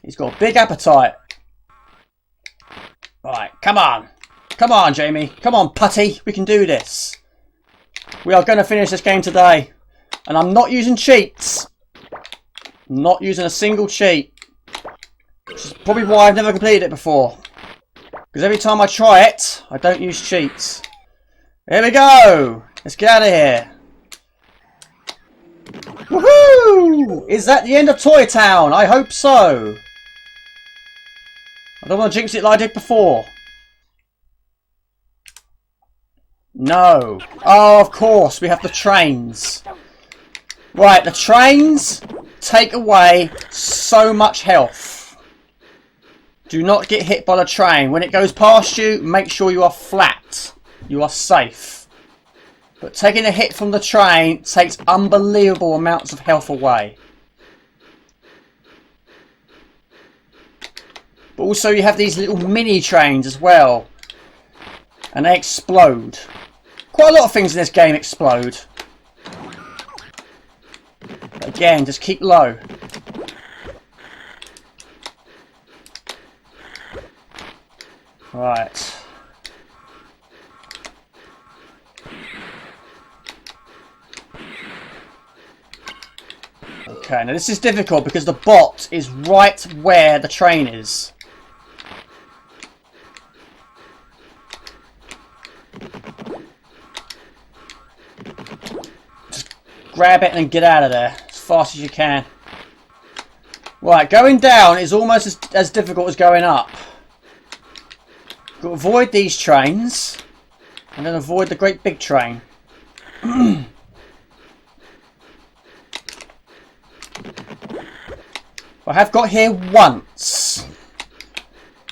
He's got a big appetite. Right, come on. Come on, Jamie. Come on, Putty. We can do this. We are going to finish this game today. And I'm not using cheats. Not using a single cheat. Which is probably why I've never completed it before. Because every time I try it, I don't use cheats. Here we go. Let's get out of here. Woohoo! Is that the end of Toy Town? I hope so. I don't want to jinx it like I did before. No. Oh, of course. We have the trains. Right, the trains take away so much health. Do not get hit by the train. When it goes past you, make sure you are flat. You are safe. But taking a hit from the train takes unbelievable amounts of health away. But also you have these little mini trains as well. And they explode. Quite a lot of things in this game explode. But again, just keep low. Right. Okay, now this is difficult because the bot is right where the train is. Just grab it and get out of there as fast as you can. Right, going down is almost as difficult as going up. Got to avoid these trains and then avoid the great big train. I have got here once,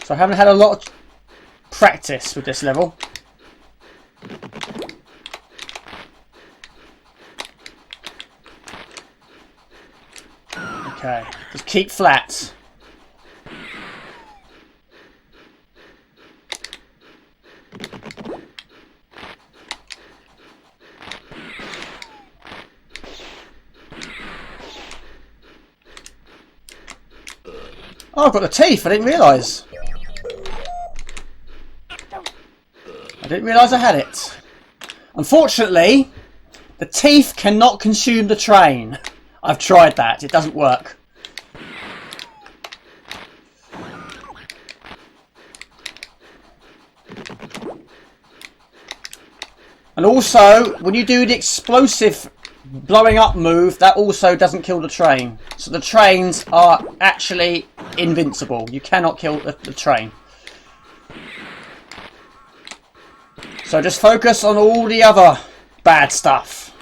so I haven't had a lot of practice with this level. Okay, just keep flat. Oh, I've got the teeth. I didn't realise. I didn't realise I had it. Unfortunately, the teeth cannot consume the train. I've tried that. It doesn't work. And also, when you do the explosive blowing up move, that also doesn't kill the train. So the trains are actually invincible. You cannot kill the train. So just focus on all the other bad stuff.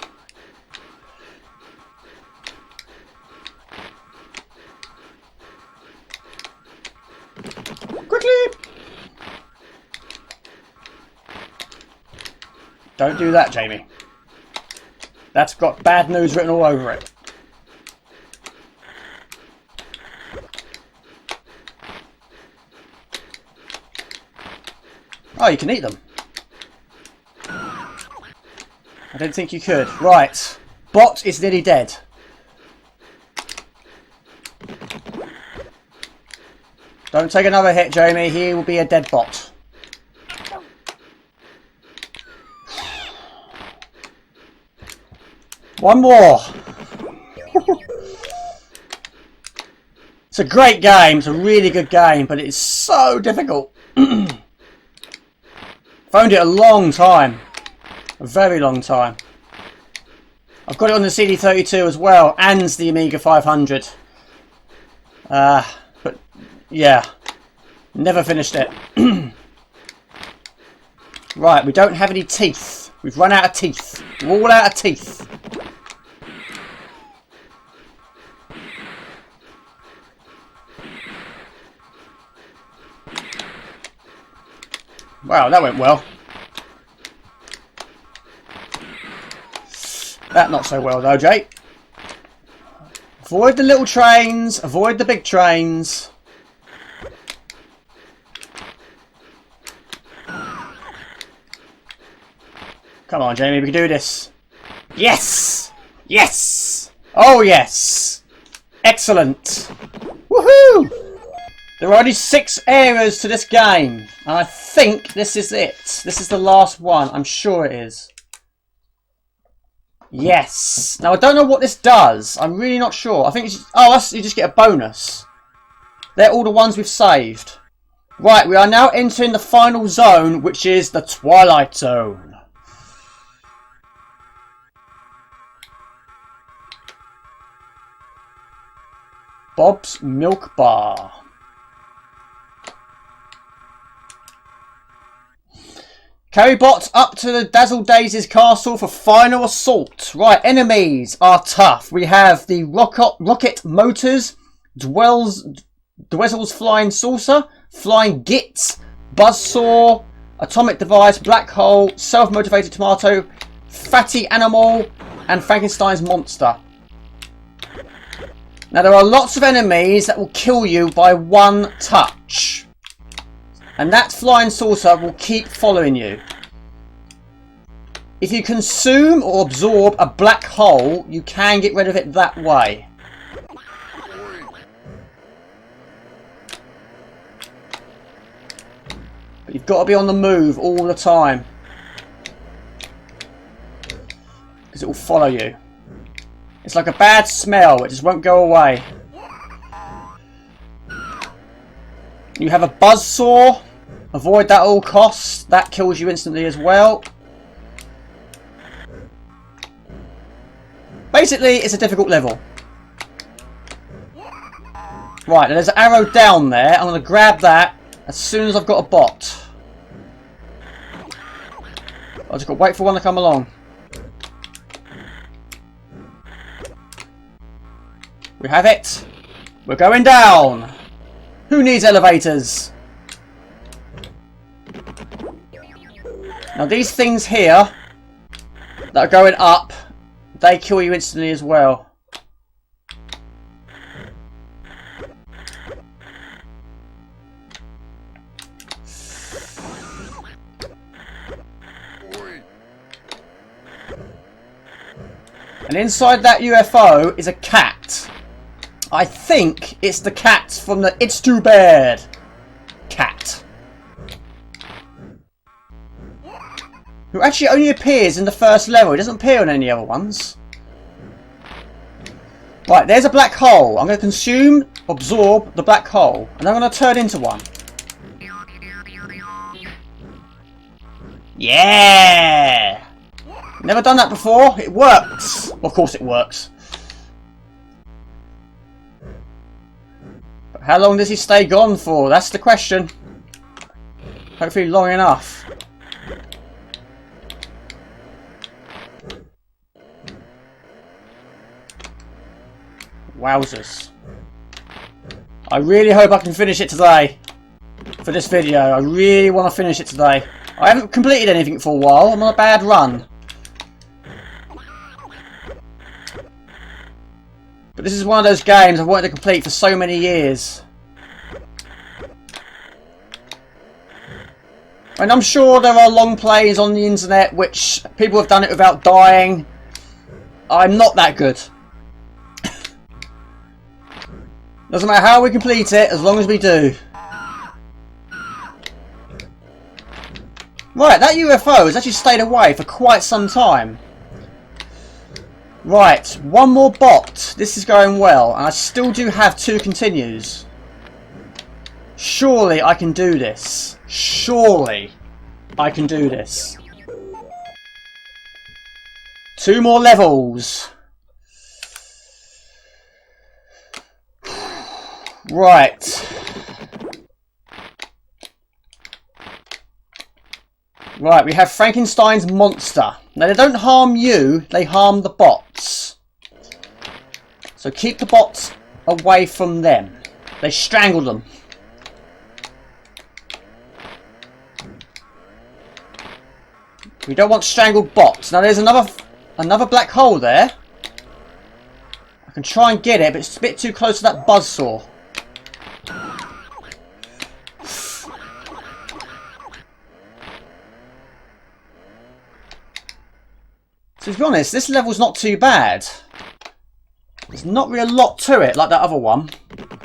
Quickly! Don't do that, Jamie. That's got bad news written all over it. Oh, you can eat them. I didn't think you could. Right. Bot is nearly dead. Don't take another hit, Jamie. He will be a dead bot. One more. It's a great game. It's a really good game, but it's so difficult. Found it a long time. A very long time. I've got it on the CD32 as well, and the Amiga 500. But yeah, never finished it. Right, we don't have any teeth. We've run out of teeth. We're all out of teeth. Wow, that went well. That not so well though, Jake. Avoid the little trains. Avoid the big trains. Come on, Jamie, we can do this. Yes! Yes! Oh, yes! Excellent! Woohoo! There are only 6 areas to this game. And I think this is it. This is the last one. I'm sure it is. Yes! Now, I don't know what this does. I'm really not sure. I think it's just, oh, you just get a bonus. They're all the ones we've saved. Right, we are now entering the final zone, which is the Twilight Zone. Bob's Milk Bar. Carry bots up to the Dazzle Days' castle for final assault. Right, enemies are tough. We have the rocket motors, Dwezzle's flying saucer, flying gits, buzzsaw, atomic device, black hole, self-motivated tomato, fatty animal, and Frankenstein's monster. Now there are lots of enemies that will kill you by one touch. And that flying saucer will keep following you. If you consume or absorb a black hole, you can get rid of it that way. But you've got to be on the move all the time. Because it will follow you. It's like a bad smell, it just won't go away. You have a buzzsaw. Avoid that at all costs. That kills you instantly as well. Basically, it's a difficult level. Right, there's an arrow down there. I'm going to grab that as soon as I've got a bot. I've just got to wait for one to come along. We have it. We're going down. Who needs elevators? Now these things here that are going up, they kill you instantly as well. And inside that UFO is a cat. I think it's the cat from the It's Too Bad cat. Who actually only appears in the first level. He doesn't appear on any other ones. Right, there's a black hole. I'm going to consume, absorb the black hole. And I'm going to turn into one. Yeah! Never done that before. It works. Well, of course it works. But how long does he stay gone for? That's the question. Hopefully long enough. Wowzers. I really hope I can finish it today. For this video. I really want to finish it today. I haven't completed anything for a while. I'm on a bad run. But this is one of those games I've wanted to complete for so many years. And I'm sure there are long plays on the internet which people have done it without dying. I'm not that good. Doesn't matter how we complete it, as long as we do. Right, that UFO has actually stayed away for quite some time. Right, one more bot. This is going well, and I still do have 2 continues. Surely I can do this. Surely I can do this. 2 more levels. Right. Right, we have Frankenstein's monster. Now, they don't harm you, they harm the bots. So keep the bots away from them. They strangle them. We don't want strangled bots. Now, there's another black hole there. I can try and get it, but it's a bit too close to that buzzsaw. So to be honest, this level's not too bad. There's not really a lot to it like that other one.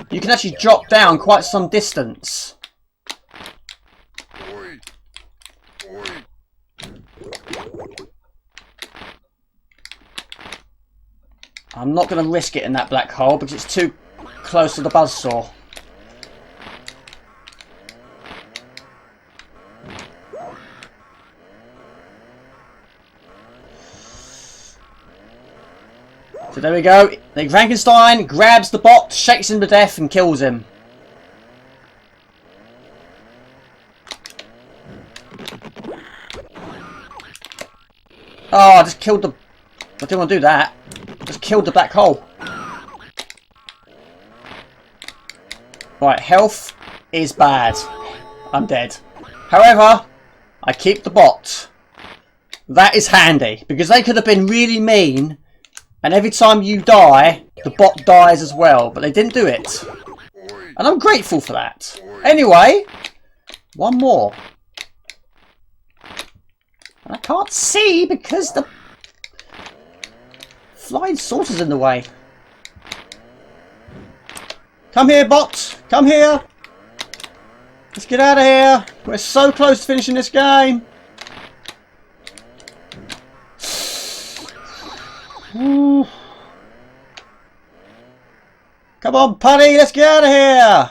You can actually drop down quite some distance. I'm not going to risk it in that black hole because it's too close to the buzzsaw. So there we go. The Frankenstein grabs the bot, shakes him to death and kills him. Oh, I just killed the... I didn't want to do that. Just killed the black hole. Right, health is bad. I'm dead. However, I keep the bot. That is handy, because they could have been really mean, and every time you die, the bot dies as well, but they didn't do it. And I'm grateful for that. Anyway, one more. And I can't see because the flying saucer's in the way. Come here, bot. Come here. Let's get out of here. We're so close to finishing this game. Ooh. Come on, Putty. Let's get out of here.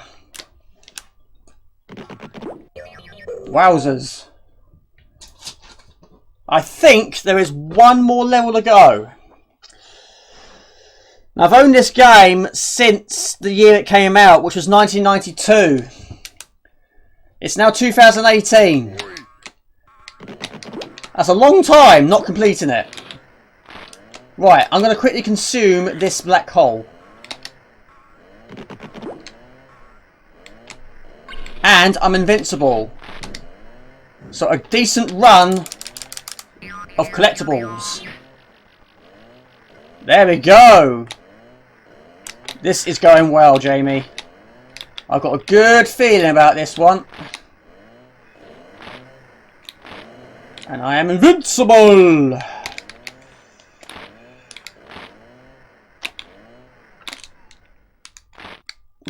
Wowzers. I think there is one more level to go. Now, I've owned this game since the year it came out, which was 1992. It's now 2018. That's a long time not completing it. Right, I'm going to quickly consume this black hole. And I'm invincible. So a decent run of collectibles. There we go. This is going well, Jamie. I've got a good feeling about this one. And I am invincible.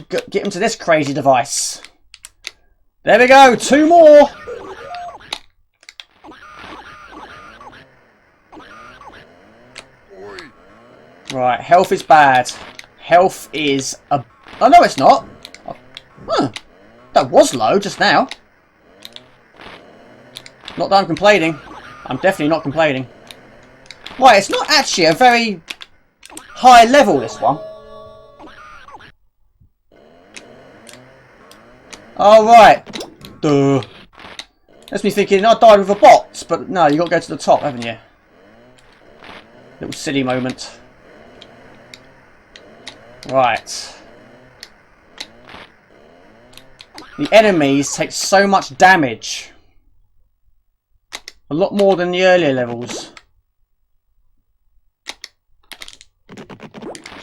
Get him to this crazy device. There we go. 2 more. Right, health is bad. Health is a... Oh, no, it's not. Huh. That was low just now. Not that I'm complaining. I'm definitely not complaining. Right, it's not actually a very high level, this one. Oh, right. Duh. That's me thinking I died with a bot, but no, you got to go to the top, haven't you? Little silly moment. Right. The enemies take so much damage. A lot more than the earlier levels.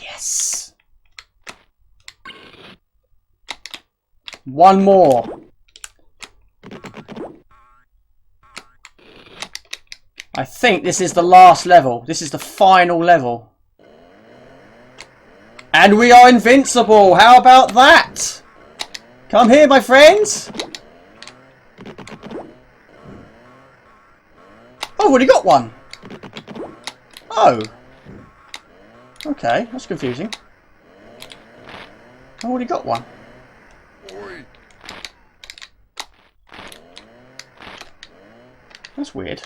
Yes. One more. I think this is the last level. This is the final level. And we are invincible. How about that? Come here, my friends. Oh, I've already got one. Oh. Okay, that's confusing. I've already got one. That's weird.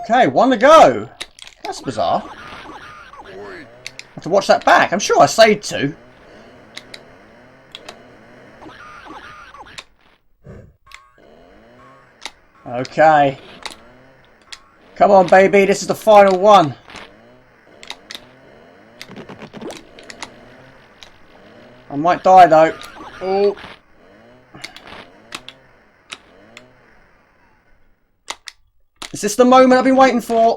Okay, one to go. That's bizarre. I have to watch that back. I'm sure I saved 2. Okay. Come on, baby. This is the final one. I might die, though. Oh. Is this the moment I've been waiting for?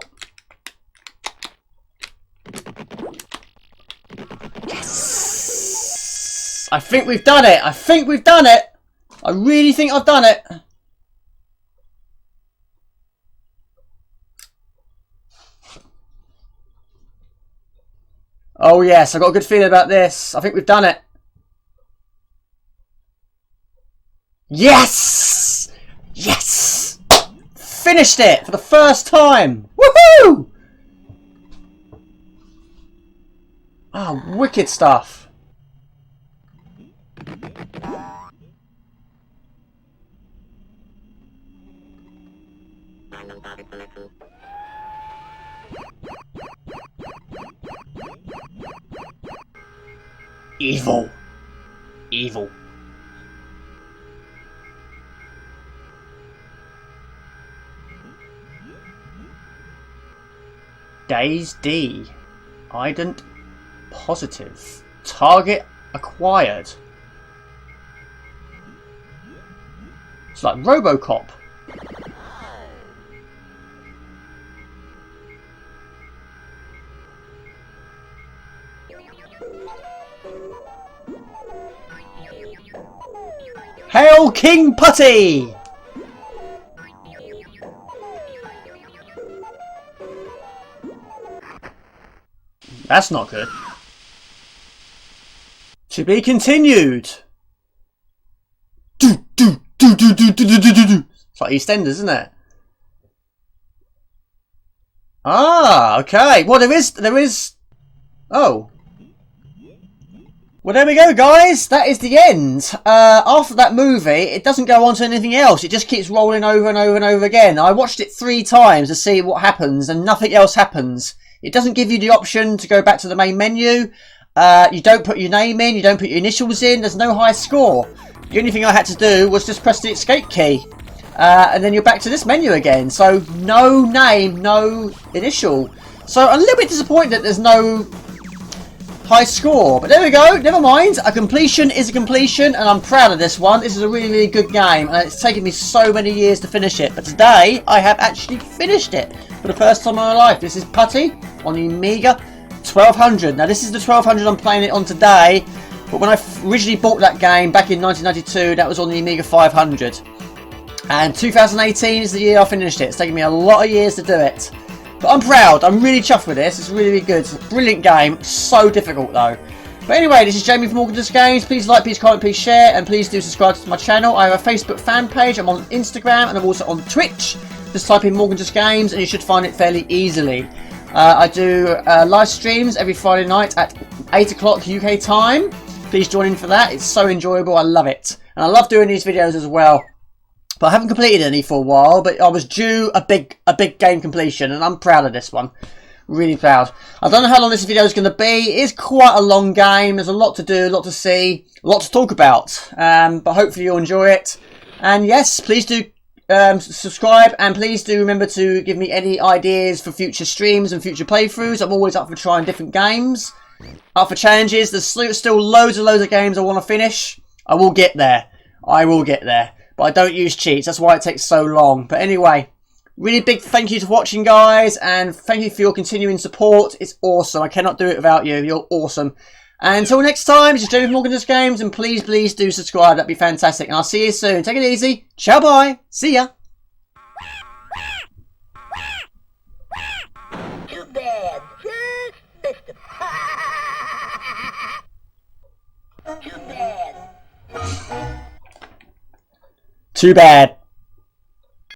Yes! I think we've done it. I think we've done it. I really think I've done it. Oh yes, I've got a good feeling about this. I think we've done it. Yes! Yes! Finished it for the first time. Woohoo! Oh, wicked stuff. Evil. Evil. Days D. Ident positive. Target acquired. It's like Robocop. Hail King Putty! That's not good. To be continued. It's like EastEnders, isn't it? Ah, okay. Well, there is. Oh. Well, there we go, guys. That is the end. After that movie, it doesn't go on to anything else. It just keeps rolling over and over and over again. I watched it 3 times to see what happens, and nothing else happens. It doesn't give you the option to go back to the main menu. You don't put your name in. You don't put your initials in. There's no high score. The only thing I had to do was just press the escape key. And then you're back to this menu again. So, no name, no initial. So, I'm a little bit disappointed that there's no high score, but there we go, never mind. A completion is a completion, and I'm proud of this one. This is a really, really good game, and it's taken me so many years to finish it, but today I have actually finished it for the first time in my life. This is Putty on the Amiga 1200. Now this is the 1200 I'm playing it on today, but when I originally bought that game back in 1992, that was on the Amiga 500, and 2018 is the year I finished it. It's taken me a lot of years to do it. But I'm proud. I'm really chuffed with this. It's really, really good. It's a brilliant game. So difficult though. But anyway, this is Jamie from Morgan Games. Please like, please comment, please share, and please do subscribe to my channel. I have a Facebook fan page. I'm on Instagram, and I'm also on Twitch. Just type in Morgan Games, and you should find it fairly easily. I do live streams every Friday night at 8 o'clock UK time. Please join in for that. It's so enjoyable. I love it, and I love doing these videos as well. But I haven't completed any for a while, but I was due a big game completion, and I'm proud of this one. Really proud. I don't know how long this video is going to be. It is quite a long game. There's a lot to do, a lot to see, a lot to talk about. But hopefully you'll enjoy it. And yes, please do subscribe, and please do remember to give me any ideas for future streams and future playthroughs. I'm always up for trying different games, up for challenges. There's still loads of games I want to finish. I will get there. I will get there. But I don't use cheats. That's why it takes so long. But anyway, really big thank you for watching, guys. And thank you for your continuing support. It's awesome. I cannot do it without you. You're awesome. And until next time, this is Jamie from Morgan Games. And please do subscribe. That'd be fantastic. And I'll see you soon. Take it easy. Ciao, bye. See ya. Too bad. Just missed him. Too bad. Too bad.